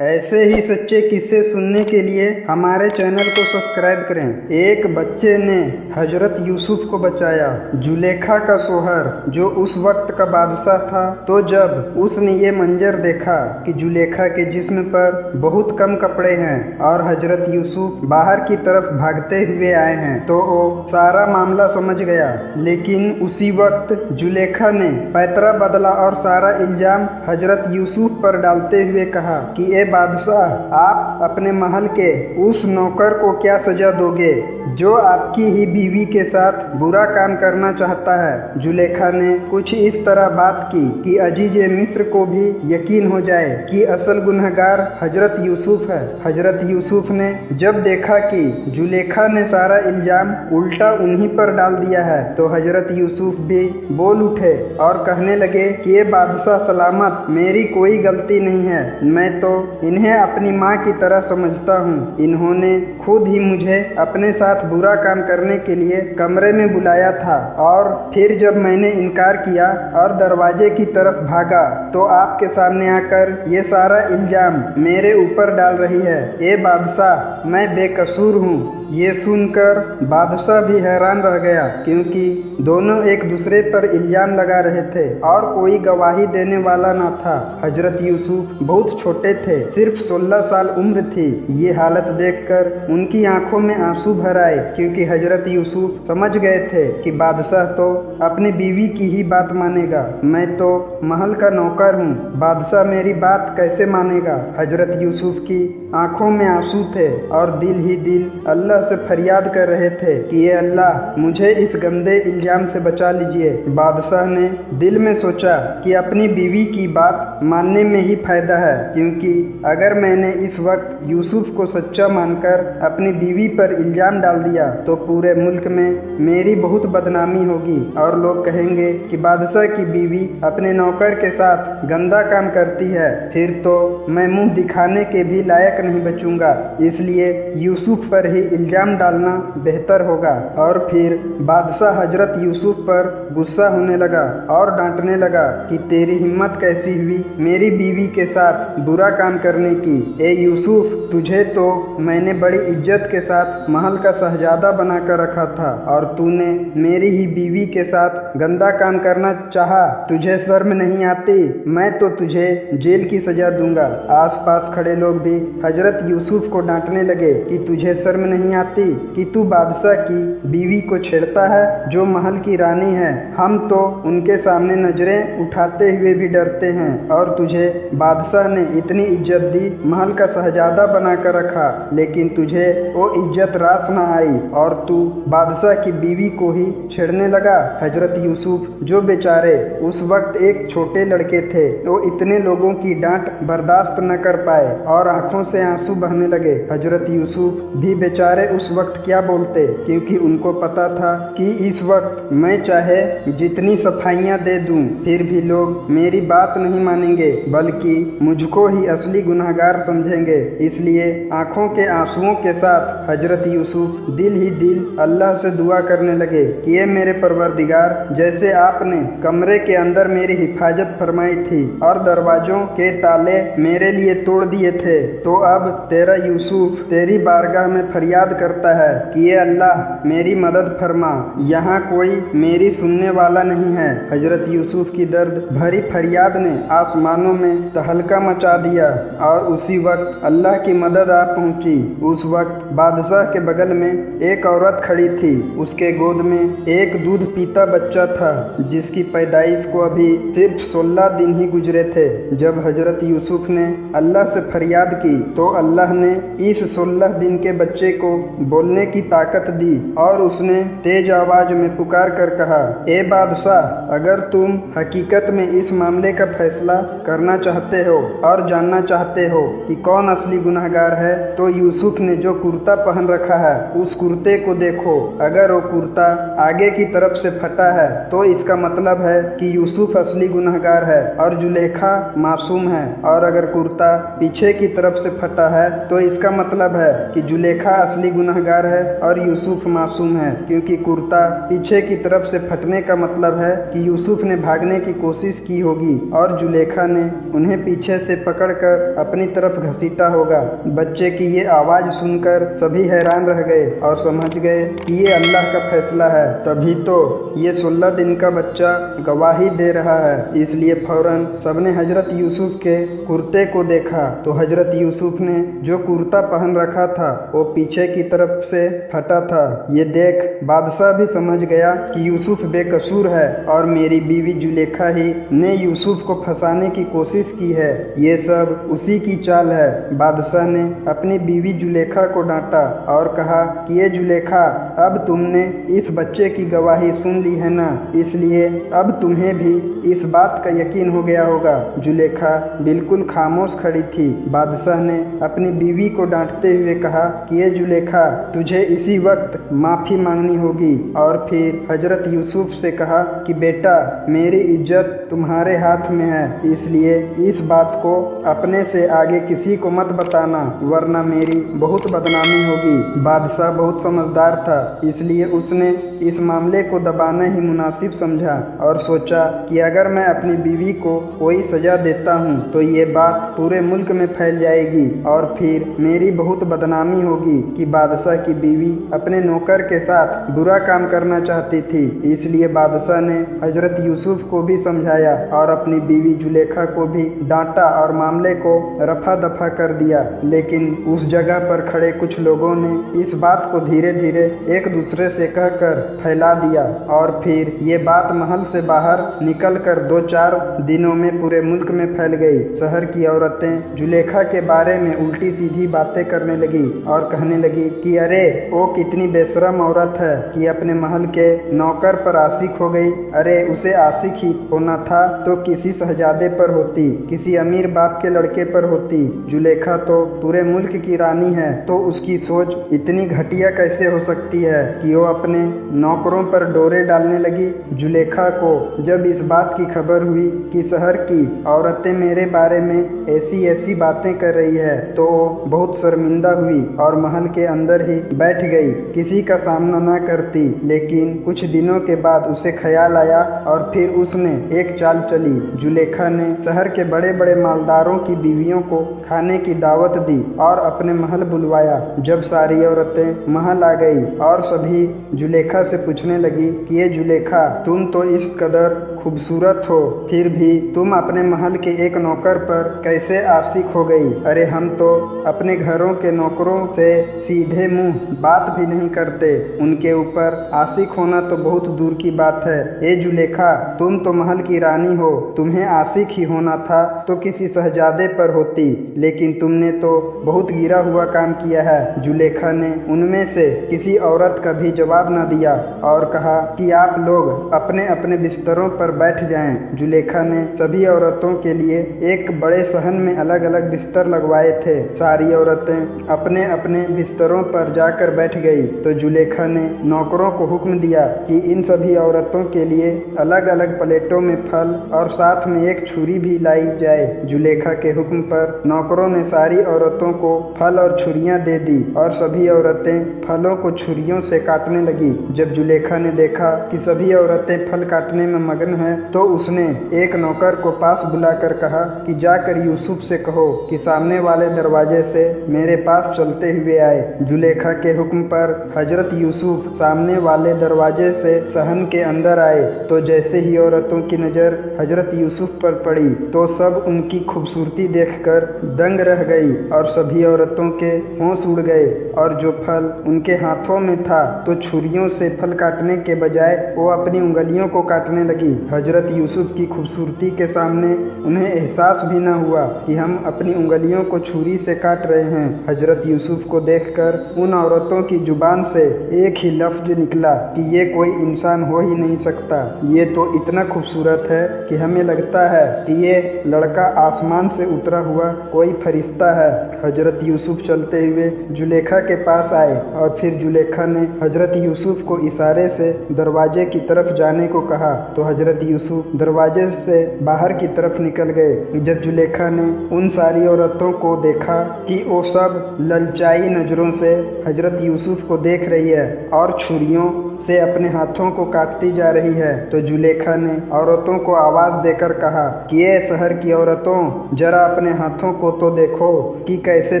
ऐसे ही सच्चे किस्से सुनने के लिए हमारे चैनल को सब्सक्राइब करें। एक बच्चे ने हजरत यूसुफ को बचाया। जुलेखा का शोहर जो उस वक्त का बादशाह था, तो जब उसने ये मंजर देखा कि जुलेखा के जिस्म पर बहुत कम कपड़े हैं और हजरत यूसुफ बाहर की तरफ भागते हुए आए हैं, तो वो सारा मामला समझ गया। लेकिन उसी वक्त जुलेखा ने पैतरा बदला और सारा इल्जाम हजरत यूसुफ पर डालते हुए कहा कि बादशाह, आप अपने महल के उस नौकर को क्या सजा दोगे जो आपकी ही बीवी के साथ बुरा काम करना चाहता है। जुलेखा ने कुछ इस तरह बात की कि अजीज मिस्र को भी यकीन हो जाए कि असल गुनहगार हजरत यूसुफ है। हजरत यूसुफ ने जब देखा कि जुलेखा ने सारा इल्जाम उल्टा उन्हीं पर डाल दिया है, तो हजरत यूसुफ भी बोल उठे और कहने लगे कि ये बादशाह सलामत, मेरी कोई गलती नहीं है। मैं तो इन्हें अपनी माँ की तरह समझता हूँ। इन्होंने खुद ही मुझे अपने साथ बुरा काम करने के लिए कमरे में बुलाया था, और फिर जब मैंने इनकार किया और दरवाजे की तरफ भागा, तो आपके सामने आकर ये सारा इल्जाम मेरे ऊपर डाल रही है। ए बादशाह, मैं बेकसूर हूँ। ये सुनकर बादशाह भी हैरान रह गया, क्योंकि दोनों एक दूसरे पर इल्जाम लगा रहे थे और कोई गवाही देने वाला न था। हजरत यूसुफ बहुत छोटे थे, सिर्फ 16 साल उम्र थी। ये हालत देखकर उनकी आंखों में आंसू भर आए, क्योंकि हजरत यूसुफ समझ गए थे कि बादशाह तो अपनी बीवी की ही बात मानेगा। मैं तो महल का नौकर हूँ, बादशाह मेरी बात कैसे मानेगा। हजरत यूसुफ की आंखों में आंसू थे और दिल ही दिल अल्लाह से फरियाद कर रहे थे कि ये अल्लाह, मुझे इस गंदे इल्जाम से बचा लीजिए। बादशाह ने दिल में सोचा कि अपनी बीवी की बात मानने में ही फायदा है, क्योंकि अगर मैंने इस वक्त यूसुफ को सच्चा मानकर अपनी बीवी पर इल्जाम डाल दिया, तो पूरे मुल्क में मेरी बहुत बदनामी होगी और लोग कहेंगे कि बादशाह की बीवी अपने नौकर के साथ गंदा काम करती है। फिर तो मैं मुंह दिखाने के भी लायक नहीं बचूंगा। इसलिए यूसुफ पर ही इल्जाम डालना बेहतर होगा। और फिर बादशाह हजरत यूसुफ पर गुस्सा होने लगा और डांटने लगा कि तेरी हिम्मत कैसी हुई मेरी बीवी के साथ बुरा काम करने की। ए यूसुफ, तुझे तो मैंने बड़ी इज्जत के साथ महल का शहजादा बनाकर रखा था, और तूने मेरी ही बीवी के साथ गंदा काम करना चाहा। तुझे शर्म नहीं आती? मैं तो तुझे जेल की सजा दूंगा। आसपास खड़े लोग भी हजरत यूसुफ को डांटने लगे कि तुझे शर्म नहीं आती कि तू बादशाह की बीवी को छेड़ता है जो महल की रानी है। हम तो उनके सामने नजरें उठाते हुए भी डरते हैं, और तुझे बादशाह ने इतनी इज्जत दी, महल का शहजादा बनाकर रखा, लेकिन तुझे वो इज्जत रास न आई और तू बादशाह की बीवी को ही छेड़ने लगा। हजरत यूसुफ, जो बेचारे उस वक्त एक छोटे लड़के थे, वो इतने लोगों की डांट बर्दाश्त न कर पाए और आंखों से आंसू बहने लगे। हजरत यूसुफ भी बेचारे उस वक्त क्या बोलते, क्योंकि उनको पता था कि इस वक्त मैं चाहे जितनी सफाइयाँ दे दूं, फिर भी लोग मेरी बात नहीं मानेंगे, बल्कि मुझको ही असली गुनहगार समझेंगे। इसलिए आंखों के आंसुओं के साथ हजरत यूसुफ दिल ही दिल अल्लाह से दुआ करने लगे कि ये मेरे परवरदिगार, जैसे आपने कमरे के अंदर मेरी हिफाजत फरमाई थी और दरवाजों के ताले मेरे लिए तोड़ दिए थे, तो अब तेरा यूसुफ तेरी बारगाह में फरियाद करता है कि ये अल्लाह, मेरी मदद फरमा। यहाँ कोई मेरी सुनने वाला नहीं है। हजरत यूसुफ की दर्द भरी फरियाद ने आसमानों में तहलका मचा दिया, और उसी वक्त अल्लाह की मदद आ पहुंची। उस वक्त बादशाह के बगल में एक औरत खड़ी थी। उसके गोद में एक दूध पीता बच्चा था, जिसकी पैदाइश को अभी सिर्फ 16 दिन ही गुजरे थे। जब हजरत यूसुफ ने अल्लाह से फरियाद की, तो अल्लाह ने इस 16 दिन के बच्चे को बोलने की ताकत दी, और उसने तेज आवाज में पुकार कर कहा, ए बादशाह, अगर तुम हकीकत में इस मामले का फैसला करना चाहते हो और जानना चाहते हो कि कौन असली गुनहगार है, तो यूसुफ ने जो कुर्ता पहन रखा है, उस कुर्ते को देखो। अगर वो कुर्ता आगे की तरफ से फटा है, तो इसका मतलब है कि यूसुफ असली गुनहगार है और जुलेखा मासूम है, और अगर कुर्ता पीछे की तरफ से फटा है, तो इसका मतलब है कि जुलेखा असली गुनहगार है और यूसुफ मासूम है, क्योंकि कुर्ता पीछे की तरफ से फटने का मतलब है कि यूसुफ ने भागने की कोशिश की होगी और जुलेखा ने उन्हें पीछे से पकड़कर अपनी तरफ घसीटा होगा। बच्चे की ये आवाज़ सुनकर सभी हैरान रह गए और समझ गए कि ये अल्लाह का फैसला है। तभी तो ये 16 दिन का बच्चा गवाही दे रहा है। इसलिए फौरन सबने हजरत यूसुफ के कुर्ते को देखा तो हजरत यूसुफ ने जो कुर्ता पहन रखा था वो पीछे की तरफ से फटा था। ये देख बादशाह भी समझ गया कि यूसुफ बेकसूर है और मेरी बीवी जुलेखा ही ने यूसुफ को फंसाने की कोशिश की है। ये सब उसी की चाल है। बादशाह ने अपनी बीवी जुलेखा को डांटा और कहा कि ये जुलेखा, अब तुमने इस बच्चे की गवाही सुन ली है ना, इसलिए अब तुम्हें भी इस बात का यकीन हो गया होगा। जुलेखा बिल्कुल खामोश खड़ी थी। बादशाह ने अपनी बीवी को डांटते हुए कहा कि ये जुलेखा, तुझे इसी वक्त माफ़ी मांगनी होगी। और फिर हजरत यूसुफ से कहा कि बेटा, मेरी इज्जत तुम्हारे हाथ में है, इसलिए इस बात को अपने से आगे किसी को मत बताना, वरना मेरी बहुत बदनामी होगी। बादशाह बहुत समझदार था, इसलिए उसने इस मामले को दबाना ही मुनासिब समझा और सोचा कि अगर मैं अपनी बीवी को कोई सजा देता हूँ तो ये बात पूरे मुल्क में फैल जाएगी और फिर मेरी बहुत बदनामी होगी कि बादशाह की बीवी अपने नौकर के साथ बुरा काम करना चाहती थी। इसलिए बादशाह ने हजरत यूसुफ को भी समझाया और अपनी बीवी जुलेखा को भी डांटा और मामले को रफा दफा कर दिया। लेकिन उस जगह पर खड़े कुछ लोगों ने इस बात को धीरे धीरे एक दूसरे से कहकर फैला दिया और फिर ये बात महल से बाहर निकलकर 2-4 दिनों में पूरे मुल्क में फैल गई। शहर की औरतें जुलेखा के बारे में उल्टी सीधी बातें करने लगी और कहने लगी कि अरे वो कितनी बेशरम औरत है कि अपने महल के नौकर पर आशिक हो गई। अरे उसे आशिक ही होना था तो किसी शहजादे पर होती, किसी अमीर बाप के लड़के पर होती। जुलेखा तो पूरे मुल्क की रानी है, तो उसकी सोच इतनी घटिया कैसे हो सकती है कि वो अपने नौकरों पर डोरे डालने लगी। जुलेखा को जब इस बात की खबर हुई कि शहर की औरतें मेरे बारे में ऐसी ऐसी बातें कर रही है तो बहुत शर्मिंदा हुई और महल के अंदर ही बैठ गई, किसी का सामना न करती। लेकिन कुछ दिनों के बाद उसे ख्याल आया और फिर उसने एक चाल चली। जुलेखा ने शहर के बड़े बड़े मालदारों की बीवियों को खाने की दावत दी और अपने महल बुलवाया। जब सारी औरतें महल आ गई और सभी जुलेखा से पूछने लगी कि ये जुलेखा, तुम तो इस कदर खूबसूरत हो, फिर भी तुम अपने महल के एक नौकर पर कैसे आशिक हो गई? अरे हम तो अपने घरों के नौकरों से सीधे मुंह बात भी नहीं करते, उनके ऊपर आशिक होना तो बहुत दूर की बात है। ए जुलेखा, तुम तो महल की रानी हो, तुम्हें आशिक ही होना था तो किसी शहजादे पर होती, लेकिन तुमने तो बहुत गिरा हुआ काम किया है। जुलेखा ने उनमें से किसी औरत का भी जवाब न दिया और कहा कि आप लोग अपने अपने बिस्तरों पर बैठ जाएं। जुलेखा ने सभी औरतों के लिए एक बड़े सहन में अलग अलग बिस्तर लगवाए थे। सारी औरतें अपने अपने बिस्तरों पर जाकर बैठ गई तो जुलेखा ने नौकरों को हुक्म दिया कि इन सभी औरतों के लिए अलग अलग प्लेटों में फल और साथ में एक छुरी भी लाई जाए। जुलेखा के हुक्म पर नौकरों ने सारी औरतों को फल और छुरियां दे दी और सभी औरतें फलों को छुरियों से काटने लगी। जब जुलेखा ने देखा कि सभी औरतें फल काटने में मगन हैं तो उसने एक नौकर को पास बुलाकर कहा कि जाकर यूसुफ से कहो कि सामने वाले दरवाजे से मेरे पास चलते हुए आए। जुलेखा के हुक्म पर हजरत यूसुफ सामने वाले दरवाजे से सहन के अंदर आए तो जैसे ही औरतों की नज़र हजरत यूसुफ पर पड़ी तो सब उनकी खूबसूरती देखकर दंग रह गई और सभी औरतों के होश उड़ गए और जो फल उनके हाथों में था तो छुरियों से फल काटने के बजाय वो अपनी उंगलियों को काटने लगी। हजरत यूसुफ की खूबसूरती के सामने उन्हें एहसास भी न हुआ कि हम अपनी उंगलियों को छुरी से काट रहे हैं। हजरत यूसुफ को देखकर उन औरतों की जुबान से एक ही लफ्ज निकला कि ये कोई इंसान हो ही नहीं सकता, ये तो इतना खूबसूरत है कि हमें लगता है कि ये लड़का आसमान से उतरा हुआ कोई फरिश्ता है। हजरत यूसुफ चलते हुए जुलेखा के पास आए और फिर जुलेखा ने हजरत यूसुफ को इशारे से दरवाजे की तरफ जाने को कहा तो हजरत हजरत यूसुफ दरवाजे से बाहर की तरफ निकल गए। जब जुलेखा ने उन सारी औरतों को देखा कि वो सब ललचाई नजरों से हजरत यूसुफ को देख रही है और छुरियों से अपने हाथों को काटती जा रही है, तो जुलेखा ने औरतों को आवाज देकर कहा कि ये शहर की औरतों, जरा अपने हाथों को तो देखो कि कैसे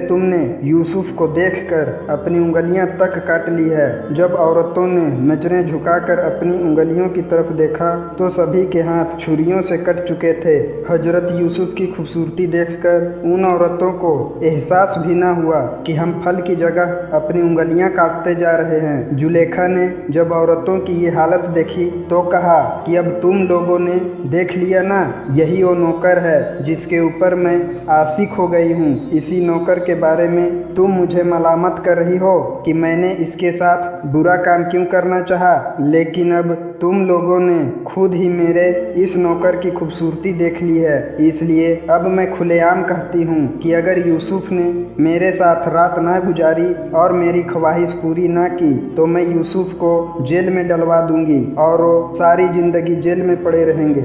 तुमने यूसुफ को देखकर अपनी उंगलियां तक काट ली है। जब औरतों ने नजरें झुकाकर अपनी उंगलियों की तरफ देखा तो सभी के हाथ छुरियों से कट चुके थे। हजरत यूसुफ की खूबसूरती देखकर उन औरतों को एहसास भी न हुआ कि हम फल की जगह अपनी उंगलियां काटते जा रहे हैं। जुलेखा ने जब औरतों की ये हालत देखी तो कहा कि अब तुम लोगों ने देख लिया ना, यही वो नौकर है जिसके ऊपर मैं आशिक हो गई हूँ। इसी नौकर के बारे में तुम मुझे मलामत कर रही हो कि मैंने इसके साथ बुरा काम क्यों करना चाहा, लेकिन अब तुम लोगों ने खुद ही मेरे इस नौकर की खूबसूरती देख ली है, इसलिए अब मैं खुलेआम कहती हूँ कि अगर यूसुफ ने मेरे साथ रात ना गुजारी और मेरी ख्वाहिश पूरी ना की तो मैं यूसुफ को जेल में डलवा दूंगी और वो सारी जिंदगी जेल में पड़े रहेंगे।